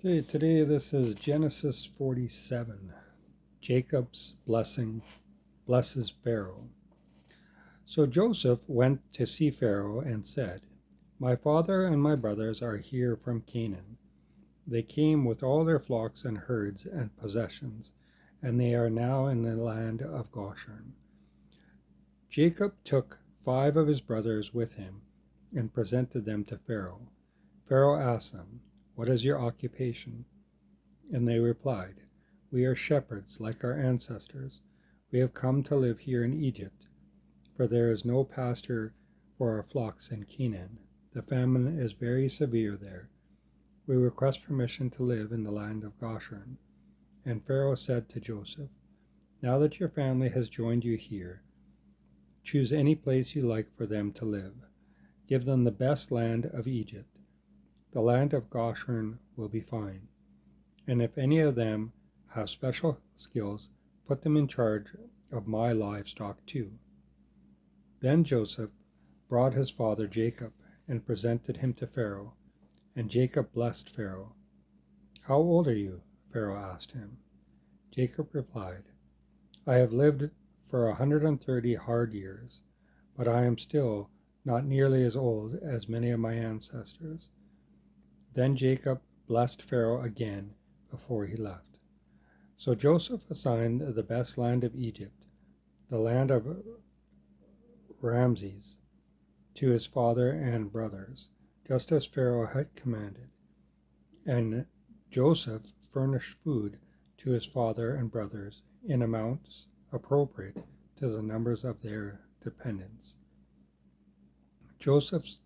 Okay, today this is Genesis 47. Jacob's blessing blesses Pharaoh. So Joseph went to see Pharaoh and said, "My father and my brothers are here from Canaan. They came with all their flocks and herds and possessions, and they are now in the land of Goshen." Jacob took 5 of his brothers with him and presented them to Pharaoh. Pharaoh asked them, "What is your occupation?" And they replied, "We are shepherds like our ancestors. We have come to live here in Egypt, for there is no pasture for our flocks in Canaan. The famine is very severe there. We request permission to live in the land of Goshen." And Pharaoh said to Joseph, "Now that your family has joined you here, choose any place you like for them to live. Give them the best land of Egypt. The land of Goshen will be fine. And if any of them have special skills, put them in charge of my livestock too." Then Joseph brought his father Jacob and presented him to Pharaoh, and Jacob blessed Pharaoh. "How old are you?" Pharaoh asked him. Jacob replied, "I have lived for 130 hard years, but I am still not nearly as old as many of my ancestors." Then Jacob blessed Pharaoh again before he left. So Joseph assigned the best land of Egypt, the land of Ramses, to his father and brothers, just as Pharaoh had commanded. And Joseph furnished food to his father and brothers in amounts appropriate to the numbers of their dependents. Joseph's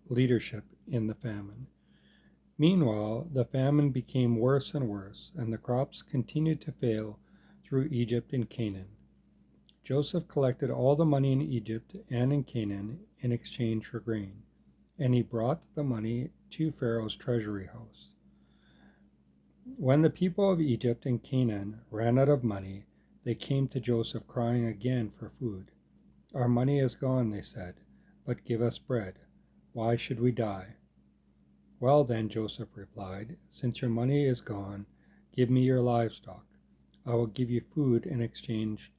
leadership in the famine. Meanwhile, the famine became worse and worse, and the crops continued to fail through Egypt and Canaan. Joseph collected all the money in Egypt and in Canaan in exchange for grain, and he brought the money to Pharaoh's treasury house. When the people of Egypt and Canaan ran out of money, they came to Joseph crying again for food. "Our money is gone," they said, "but give us bread. Why should we die?" "Well then," Joseph replied, "since your money is gone, give me your livestock. I will give you food in exchange.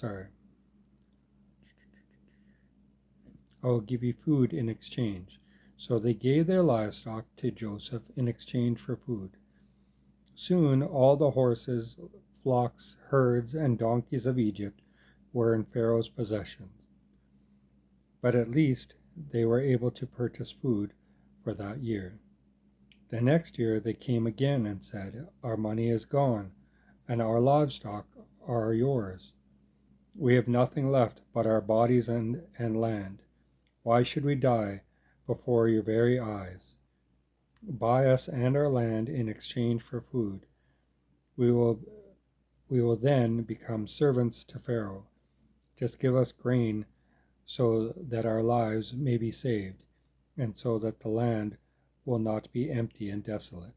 I will give you food in exchange." So they gave their livestock to Joseph in exchange for food. Soon all the horses, flocks, herds, and donkeys of Egypt were in Pharaoh's possession. But at least they were able to purchase food for that year. The next year they came again and said, "Our money is gone, and our livestock are yours. We have nothing left but our bodies and land. Why should we die before your very eyes? Buy us and our land in exchange for food. We will then become servants to Pharaoh. Just give us grain so that our lives may be saved, and so that the land will not be empty and desolate."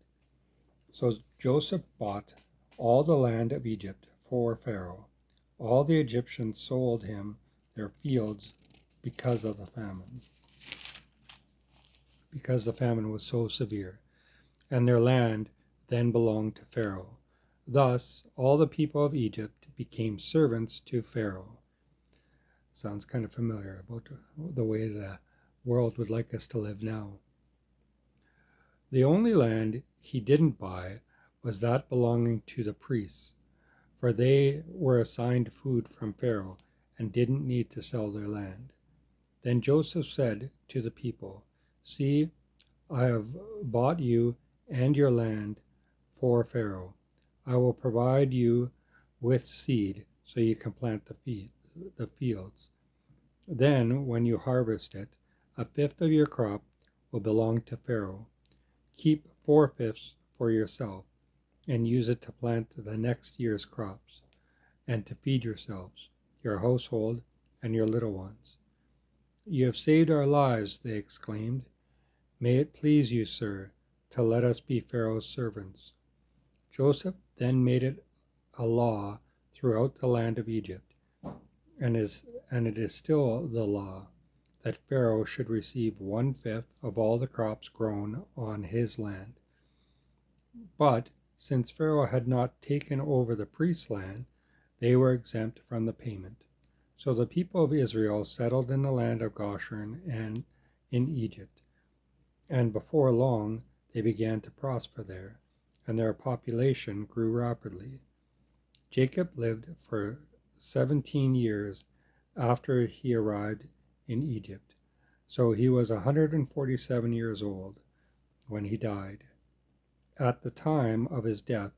So Joseph bought all the land of Egypt for Pharaoh. All the Egyptians sold him their fields because of the famine, because the famine was so severe, and their land then belonged to Pharaoh. Thus, all the people of Egypt became servants to Pharaoh. Sounds kind of familiar about the way the world would like us to live now. The only land he didn't buy was that belonging to the priests, for they were assigned food from Pharaoh and didn't need to sell their land. Then Joseph said to the people, "See, I have bought you and your land for Pharaoh. I will provide you with seed so you can plant the fields. Then, when you harvest it, a fifth of your crop will belong to Pharaoh. Keep 4/5 for yourself and use it to plant the next year's crops and to feed yourselves, your household, and your little ones." "You have saved our lives," they exclaimed. "May it please you, sir, to let us be Pharaoh's servants." Joseph then made it a law throughout the land of Egypt, and it is still the law, that Pharaoh should receive 1/5 of all the crops grown on his land. But since Pharaoh had not taken over the priest's land, they were exempt from the payment. So the people of Israel settled in the land of Goshen and in Egypt, and before long they began to prosper there, and their population grew rapidly. Jacob lived for 17 years after he arrived in Egypt, so he was 147 years old when he died. At the time of his death,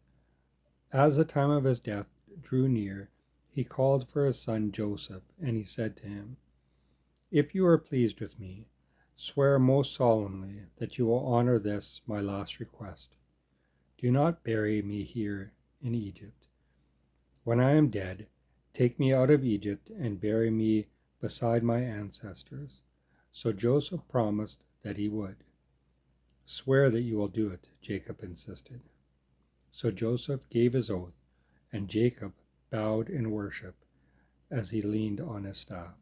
as the time of his death drew near, he called for his son Joseph, and he said to him, "If you are pleased with me, swear most solemnly that you will honor this my last request. Do not bury me here in Egypt. When I am dead, take me out of Egypt and bury me beside my ancestors." So Joseph promised that he would. "Swear that you will do it," Jacob insisted. So Joseph gave his oath, and Jacob bowed in worship as he leaned on his staff.